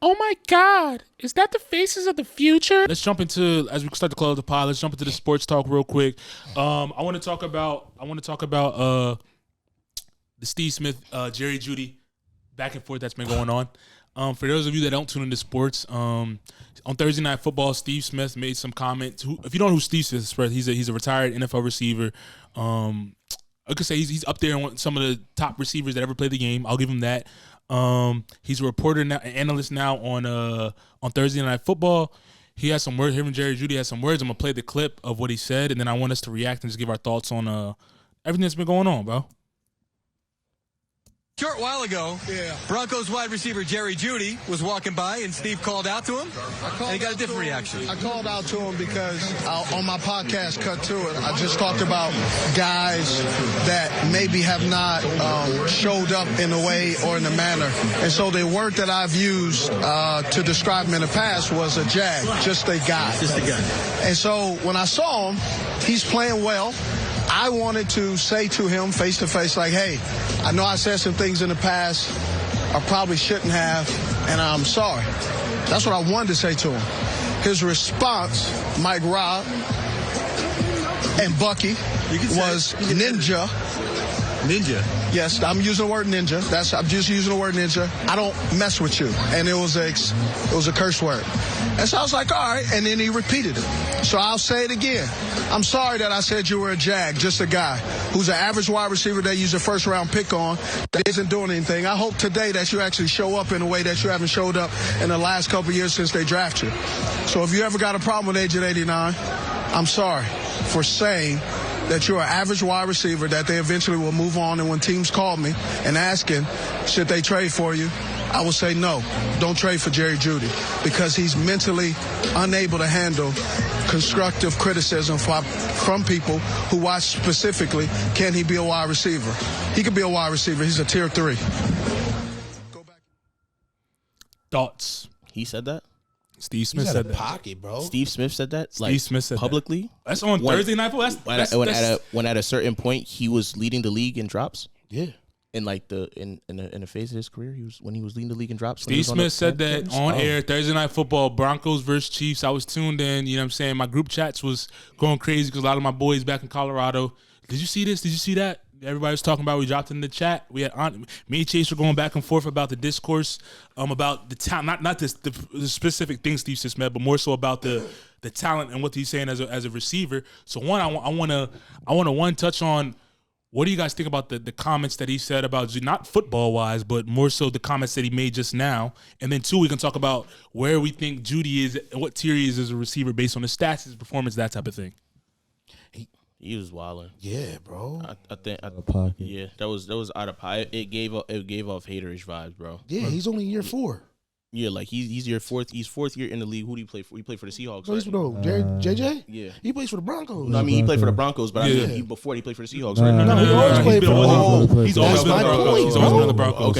Oh my God, is that the faces of the future? Let's jump into, as we start to close the pod, let's jump into the sports talk real quick. I want to talk about the Steve Smith, Jerry Jeudy back and forth that's been going on. For those of you that don't tune into sports, on Thursday Night Football, Steve Smith made some comments. If you don't know who Steve Smith is, he's a retired NFL receiver. I could say he's up there on some of the top receivers that ever played the game. I'll give him that. He's a reporter now, an analyst now on Thursday Night Football. He has some words. Him and Jerry Jeudy has some words. I'm gonna play the clip of what he said, and then I want us to react and just give our thoughts on everything that's been going on, bro. Short while ago, Broncos wide receiver Jerry Jeudy was walking by, and Steve called out to him, and he got a different reaction. I called out to him because on my podcast, Cut to It, I just talked about guys that maybe have not showed up in a way or in a manner. And so the word that I've used to describe him in the past was a jag, just a guy. Just a guy. And so when I saw him, he's playing well. I wanted to say to him face to face, like, hey, I know I said some things in the past I probably shouldn't have, and I'm sorry. That's what I wanted to say to him. His response, Mike Robb and Bucky, was ninja. Ninja. Yes, I'm using the word ninja. I'm just using the word ninja. I don't mess with you. And it was a curse word. And so I was like, all right. And then he repeated it. So I'll say it again. I'm sorry that I said you were a jag, just a guy who's an average wide receiver they use a first-round pick on that isn't doing anything. I hope today that you actually show up in a way that you haven't showed up in the last couple of years since they drafted you. So if you ever got a problem with Agent 89, I'm sorry for saying that you're an average wide receiver that they eventually will move on. And when teams call me and asking, should they trade for you, I will say no, don't trade for Jerry Jeudy because he's mentally unable to handle constructive criticism from people who watch specifically, can he be a wide receiver? He could be a wide receiver. He's a tier 3. Thoughts? He said that? Steve Smith said that. Pocket, bro. Steve Smith said that? Steve Smith said publicly? That. That's on Thursday Night Football. When at a certain point he was leading the league in drops? Yeah. In like in a phase of his career, when he was leading the league in drops. Steve Smith said that on air, Thursday Night Football, Broncos versus Chiefs. I was tuned in, you know what I'm saying? My group chats was going crazy because a lot of my boys back in Colorado, did you see this? Did you see that? Everybody was talking about. We dropped it in the chat. We had me and Chase were going back and forth about the discourse, about the talent, not the specific things Steve Smith meant, but more so about the talent and what he's saying as a receiver. So one, I want to touch on. What do you guys think about the comments that he said about you, not football-wise, but more so the comments that he made just now? And then, two, we can talk about where we think Jeudy is and what tier he is as a receiver based on his stats, his performance, that type of thing. He was wilding. Yeah, bro. I think out of pocket. Yeah, that was out of pocket. It gave off haterish vibes, bro. Yeah, he's only year 4. Yeah, like he's fourth year in the league. Who do you play for? He played for the Seahawks. So he's JJ? Yeah. He plays for the Broncos. No, I mean he played for the Broncos, but I mean before he played for the Seahawks, right? No, he always played for the Broncos. He's always been the Broncos. He's always been the Broncos.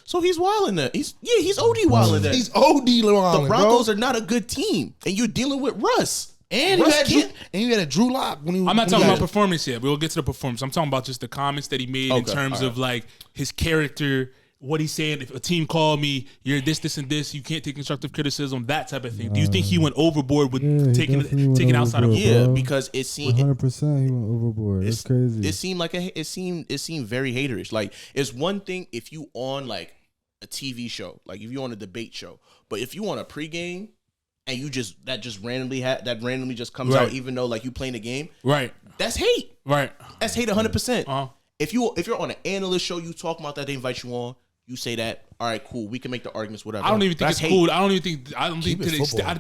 So he's wilding that. He's OD wilding that. He's OD wilding. The Broncos are not a good team, and you're dealing with Russ. And you had a Drew Lock when he. I'm not talking about performance yet. We'll get to the performance. I'm talking about just the comments that he made in terms of like his character. What he's saying, if a team called me, you're this, and this, you can't take constructive criticism, that type of thing. Do you think he went overboard with taking outside of? Yeah, because it seemed 100% he went overboard. It's crazy. It seemed like it seemed very haterish. Like it's one thing if you on like a TV show, like if you on a debate show, but if you on a pregame and you just randomly just comes out, even though like you playing the game, right? That's hate, right? That's hate 100%. Uh-huh. If you're on an analyst show, you talking about that, they invite you on. You say that, all right, cool. We can make the arguments, whatever. I don't even think That's it's hate. cool. I don't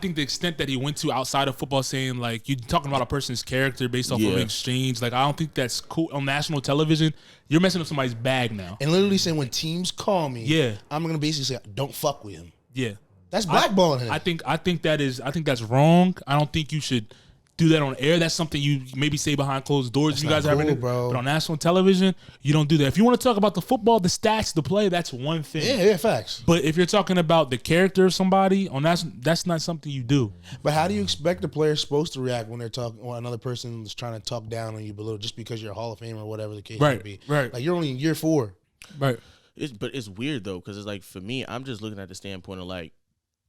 think the extent that he went to outside of football, saying like you're talking about a person's character based off of an exchange. Like I don't think that's cool on national television. You're messing up somebody's bag now. And literally saying when teams call me, I'm gonna basically say don't fuck with him. Yeah, that's blackballing him. I think that's wrong. I don't think you should do that on air. That's something you maybe say behind closed doors. That's you guys cool, have bro. But on national television, you don't do that. If you want to talk about the football, the stats, the play, that's one thing. Yeah, facts. But if you're talking about the character of somebody, that's not something you do. But how do you expect the player supposed to react when they're talking, when another person is trying to talk down on you, belittle just because you're a Hall of Famer or whatever the case may be? Right. Like you're only in year 4. Right. But it's weird though, because it's like for me, I'm just looking at the standpoint of like,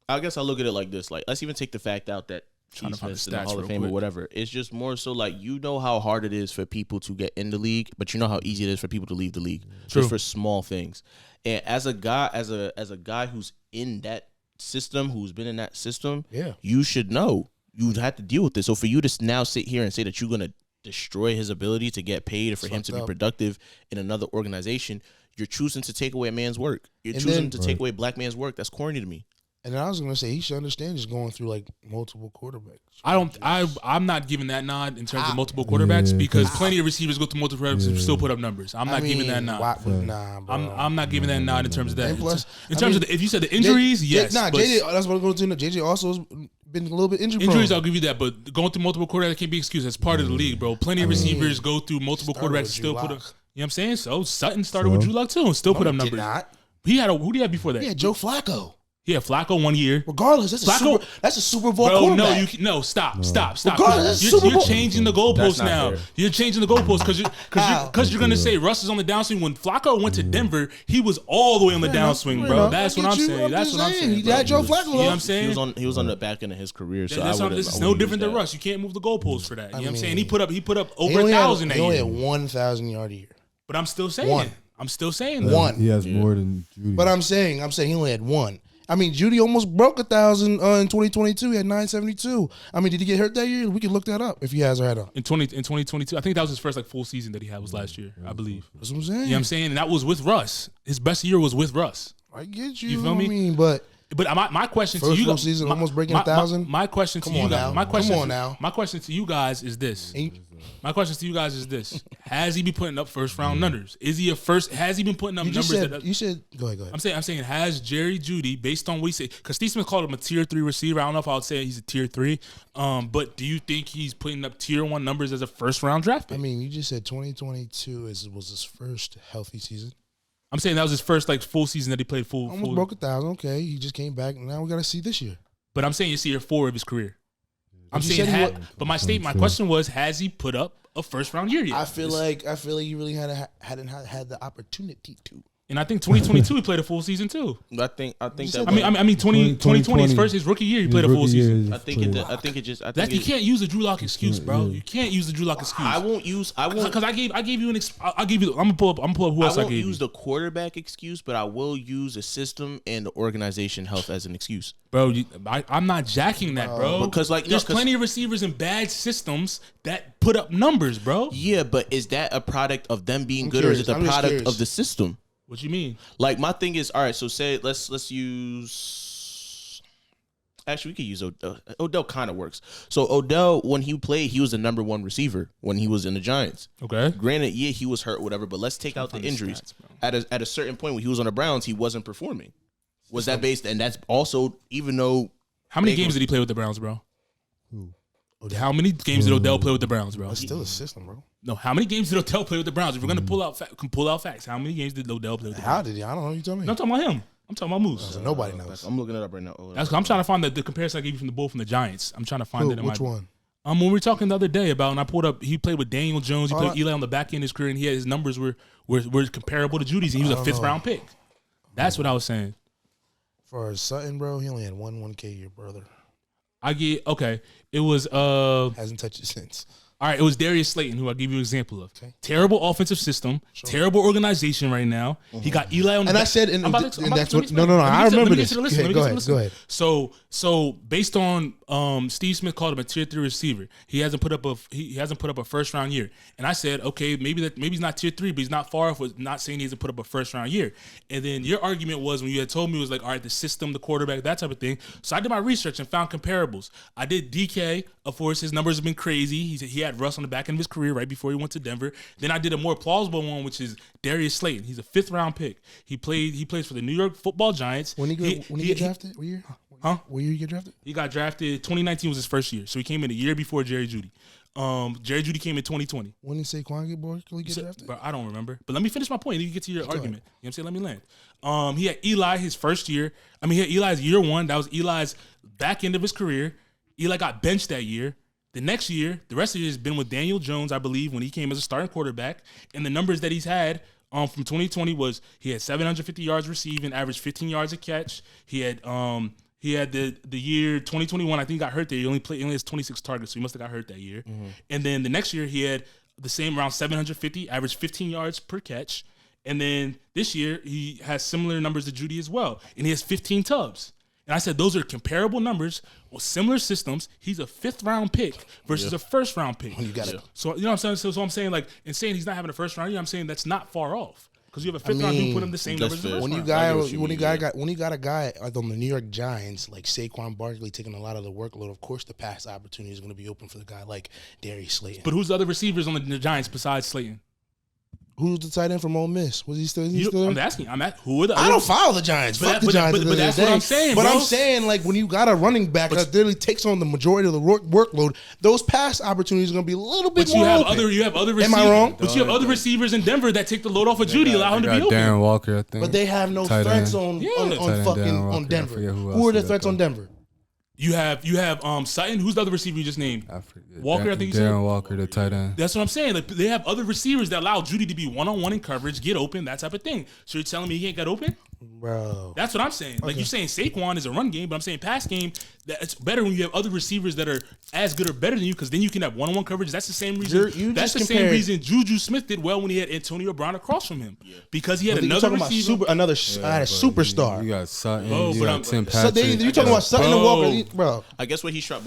I guess I look at it like this. Like, let's even take the fact out that he's in the Hall of Fame or whatever. It's just more so like, you know how hard it is for people to get in the league, but you know how easy it is for people to leave the league. True. Just for small things. And as a guy who's in that system, who's been in that system, you should know you'd have to deal with this. So for you to now sit here and say that you're gonna destroy his ability to get paid or for him to be productive in another organization, you're choosing to take away a man's work. You're choosing to take away a black man's work. That's corny to me. And I was gonna say he should understand just going through like multiple quarterbacks. I'm not giving that nod in terms of multiple quarterbacks because plenty of receivers go through multiple quarterbacks and still put up numbers. I'm not giving that nod. Nah, bro. I'm not giving that nod in terms of that. And plus, in terms of if you said the injuries, yes. JJ. That's what I'm going to do. JJ also has been a little bit injured. Injuries, I'll give you that, but going through multiple quarterbacks can't be excused. That's part of the league, bro. Plenty of receivers go through multiple quarterbacks and still put up. You know what I'm saying? So Sutton started with Drew Lock too and still put up numbers. He had who did he have before that? He had Joe Flacco. Yeah, Flacco 1 year. Regardless, that's a Super Bowl quarterback. Stop. Regardless, You're changing the goalposts now. Fair. You're changing the goalposts because you're gonna say Russ is on the downswing. When Flacco went to Denver, he was all the way on the downswing, bro. That's what I'm saying. That's what I'm saying. He had Joe Flacco. You know what I'm saying? He was on the back end of his career. So this is no different than Russ. You can't move the goalposts for that. You know what I'm saying? He put up over 1,000 that year. He only had 1,000 yard a year. But I'm still saying that. One. He has more than Jeudy. But I'm saying he only had one. I mean, Jeudy almost broke 1,000 in 2022. He had 972. I mean, did he get hurt that year? We can look that up if he has or had on. In 2022, I think that was his first full season that he had was last year, I believe. That's what I'm saying. You know what I'm saying? And that was with Russ. His best year was with Russ. I get you. You feel me? I mean, but my question to first you full guys, season almost breaking 1,000. My question to you guys, my question to you guys is this. Has he been putting up first round numbers? Is he has he been putting up numbers? You said go ahead. I'm saying has Jerry Jeudy, based on what he said, because Steve Smith called him a tier 3 receiver. I don't know if I would say he's a tier 3. But do you think he's putting up tier 1 numbers as a first round draft pick? I mean, you just said 2022 was his first healthy season. I'm saying that was his first full season that he played full. Almost broke 1,000. Okay, he just came back. Now we got to see this year. But I'm saying it's year 4 of his career. I'm saying, but my question was, has he put up a first round year yet? I feel like he really hadn't had the opportunity to. And I think 2022 he played a full season too. I think that. I mean 2020 his rookie year he played a full season. I think you can't use the Drew Lock excuse, bro. You can't use the Drew Lock excuse. I won't because I gave you I'm gonna pull up who else I gave you. I won't use the quarterback excuse, but I will use the system and the organization health as an excuse. Bro, I'm not jacking that, bro. Because there's plenty of receivers in bad systems that put up numbers, bro. Yeah, but is that a product of them being good, or is it the product of the system? What you mean? Like, my thing is, all right, so say let's use. Actually, we could use Odell. Odell kind of works. So Odell, when he played, he was the number 1 receiver when he was in the Giants. Okay. Granted, yeah, he was hurt, whatever. But let's take out the injuries. Stats, at a certain point when he was on the Browns, he wasn't performing. Was that based? And that's also, even though. How many games did he play with the Browns, bro? How many games did Odell play with the Browns, bro? It's still a system, bro. No, how many games did Odell play with the Browns? If we're gonna pull out facts, how many games did Odell play with the Browns? How did he? I don't know. You tell me. No, I'm talking about him. I'm talking about Moose. So nobody knows. I'm looking it up right now. That's I'm trying to find the comparison I gave you from the bull from the Giants. I'm trying to find it. Which one? When we were talking the other day about, and I pulled up, he played with Daniel Jones. He played with Eli on the back end of his career, and his numbers were comparable to Judy's. And he was a 5th round pick. That's what I was saying. For Sutton, bro, he only had 1K year, brother. It was hasn't touched it since. All right, it was Darius Slayton, who I'll give you an example of. Okay. Terrible offensive system, terrible organization right now. He got Eli on the back. I said, I remember this. Go ahead. So based on Steve Smith called him a tier 3 receiver. He hasn't put up a first round year. And I said, okay, maybe he's not tier 3, but he's not far off with not saying he hasn't put up a first round year. And then your argument was when you had told me, it was like, all right, the system, the quarterback, that type of thing. So I did my research and found comparables. I did DK. Of course, his numbers have been crazy. He had Russ on the back end of his career right before he went to Denver. Then I did a more plausible one, which is Darius Slayton. He's a 5th round pick. He plays for the New York Football Giants. When he get drafted? What year? Huh? What year you get drafted? He got drafted. 2019 was his first year, so he came in a year before Jerry Jeudy. Jerry Jeudy came in 2020. When did Saquon get drafted? Bro, I don't remember. But let me finish my point. You get to your argument. You know what I'm saying? Let me land. He had Eli his first year. He had Eli's year 1. That was Eli's back end of his career. Eli got benched that year. The next year, the rest of the year has been with Daniel Jones, I believe, when he came as a starting quarterback. And the numbers that he's had from 2020 was he had 750 yards receiving, averaged 15 yards a catch. He had the year 2021. I think he got hurt there. He only has 26 targets, so he must have got hurt that year. Mm-hmm. And then the next year he had the same around 750, averaged 15 yards per catch. And then this year he has similar numbers to Jeudy as well, and he has 15 tubs. And I said those are comparable numbers with similar systems. He's a 5th round pick versus a 1st round pick. You got it. So you know what I'm saying. So I'm saying like, in saying he's not having a 1st round year, I'm saying that's not far off because you have a 5th round, you put him the same numbers. When you got a guy like on the New York Giants like Saquon Barkley taking a lot of the workload, of course the pass opportunity is going to be open for the guy like Darius Slayton. But who's the other receivers on the Giants besides Slayton? Who's the tight end from Ole Miss? Was he still? There? I'm asking. Who are the? I don't follow the Giants. Fuck the Giants. But that's what I'm saying. But bro. I'm saying like when you got a running back that literally takes on the majority of the workload, those pass opportunities are going to be a little bit more open. You have other receivers. Am I wrong? But you have other receivers in Denver that take the load off of Jeudy, allow him to be open. Darren Walker, I think. But they have no threats on Denver. Who are the threats on Denver? You have Sutton. Who's the other receiver you just named? I forget. Walker, I think you said. Darren Walker, the tight end. That's what I'm saying. Like, they have other receivers that allow Jeudy to be one-on-one in coverage, get open, that type of thing. So you're telling me he ain't got open? Bro. That's what I'm saying. Like you're saying Saquon is a run game, but I'm saying pass game, that it's better when you have other receivers that are as good or better than you because then you can have one-on-one coverage. That's the same reason. Same reason Juju Smith did well when he had Antonio Brown across from him because he had another receiver. I had a superstar. You got Sutton. You got Tim Patrick. So you're talking about Sutton and Walker, bro. I guess what he's trying,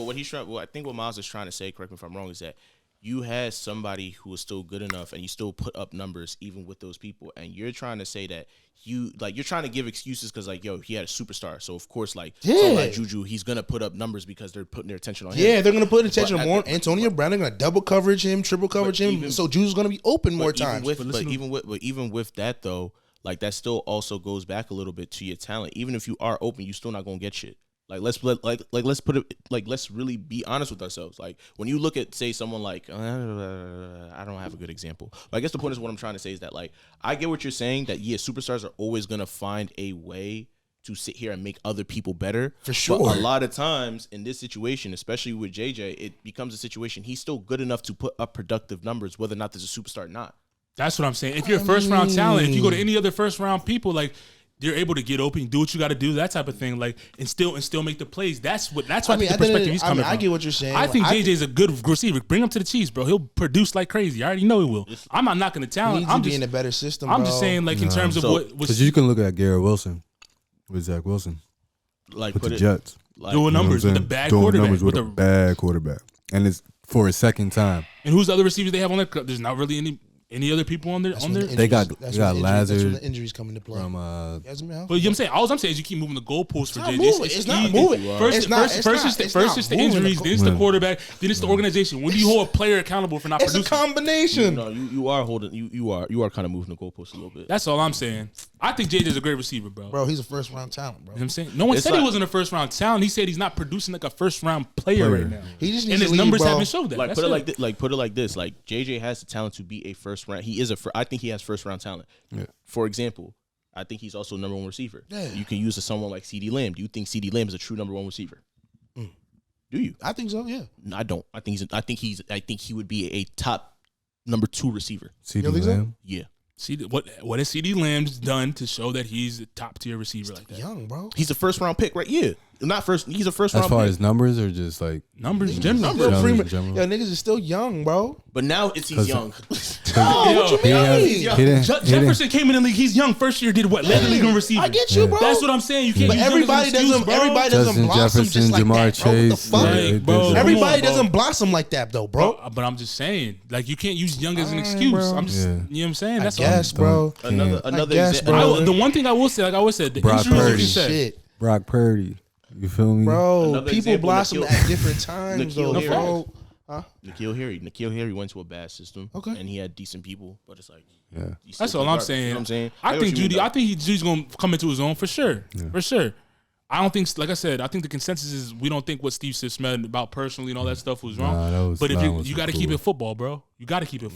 I think what Miles is trying to say, correct me if I'm wrong, is that you had somebody who was still good enough and you still put up numbers even with those people, and you're trying to say that you're trying to give excuses because he had a superstar, so of course someone like Juju, he's gonna put up numbers because they're putting their attention on him. Yeah, they're gonna put attention more on Antonio Brown. They're gonna double coverage him, triple coverage him, so Juju's gonna be open more times. Even with that though, like that still also goes back a little bit to your talent. Even if you are open, you still not gonna get shit. Let's really be honest with ourselves. Like when you look at say someone like I don't have a good example. But I guess the point is what I'm trying to say is that like I get what you're saying that superstars are always gonna find a way to sit here and make other people better. For sure. But a lot of times in this situation, especially with JJ, it becomes a situation he's still good enough to put up productive numbers whether or not there's a superstar or not. That's what I'm saying. If you're a first round talent, if you go to any other first round people, like you're able to get open, do what you got to do, that type of thing, like and still make the plays. That's what the perspective he's coming from. I get what you're saying. I think JJ's a good receiver. Bring him to the Chiefs, bro. He'll produce like crazy. I already know he will. I'm not knocking the talent. I'm just in a better system. I'm just saying, like in terms of what because you can look at Garrett Wilson with Zach Wilson, like with the Jets, doing numbers with a bad quarterback, with a bad quarterback, and it's for a second time. And who's the other receivers they have on there? There's not really any other people on there? They got Lazard. That's when the injuries come into play. But you know what I'm saying? All I'm saying is you keep moving the goalposts for JJ. It's not moving. First it's the injuries, then it's the quarterback, then it's the organization. When do you hold a player accountable for not producing? It's a combination. No, you are holding. You are kind of moving the goalposts a little bit. That's all I'm saying. I think JJ's a great receiver, bro. Bro, he's a first round talent, bro. You know what I'm saying? No one said he wasn't a first round talent. He said he's not producing like a first round player right now. He just and his numbers haven't showed that. Like put it like this. Like JJ has the talent to be a first round. I think he has first round talent. Yeah. For example, I think he's also number one receiver. Yeah. You can use someone like CeeDee Lamb. Do you think CeeDee Lamb is a true number one receiver? Do you? I think so. Yeah. No, I don't. I think he would be a top number 2 receiver. CeeDee Lamb. Yeah. See what has CeeDee Lamb done to show that he's a top tier receiver like that? Young, bro. He's a first round pick, right? Yeah, not first. He's a first round. As far pick. as numbers or just like numbers in general. Yeah, niggas is still young, bro. But now he's young. What you mean? Jefferson came in the league. He's young. First year did what? Led the league in receiving. I get you, bro. That's what I'm saying. You can't. But everybody doesn't blossom just like that, bro. What the fuck? Bro, everybody doesn't blossom like that, though, bro. But I'm just saying, like you can't use young as an excuse. I'm just, you know what I'm saying. That's yes, bro. Another. The one thing I will say, like I always said, the injuries. Brock Purdy. You feel me? Bro, people blossom at different times, though, bro. N'Keal Harry went to a bad system, and he had decent people, but it's like, that's all I'm saying. You know what I'm saying? I think Jeudy's gonna come into his own for sure, for sure. I don't think, like I said, I think the consensus is we don't think what Steve Smith meant about personally and all that stuff was wrong. But if you got to keep it football, bro. You got to keep it football.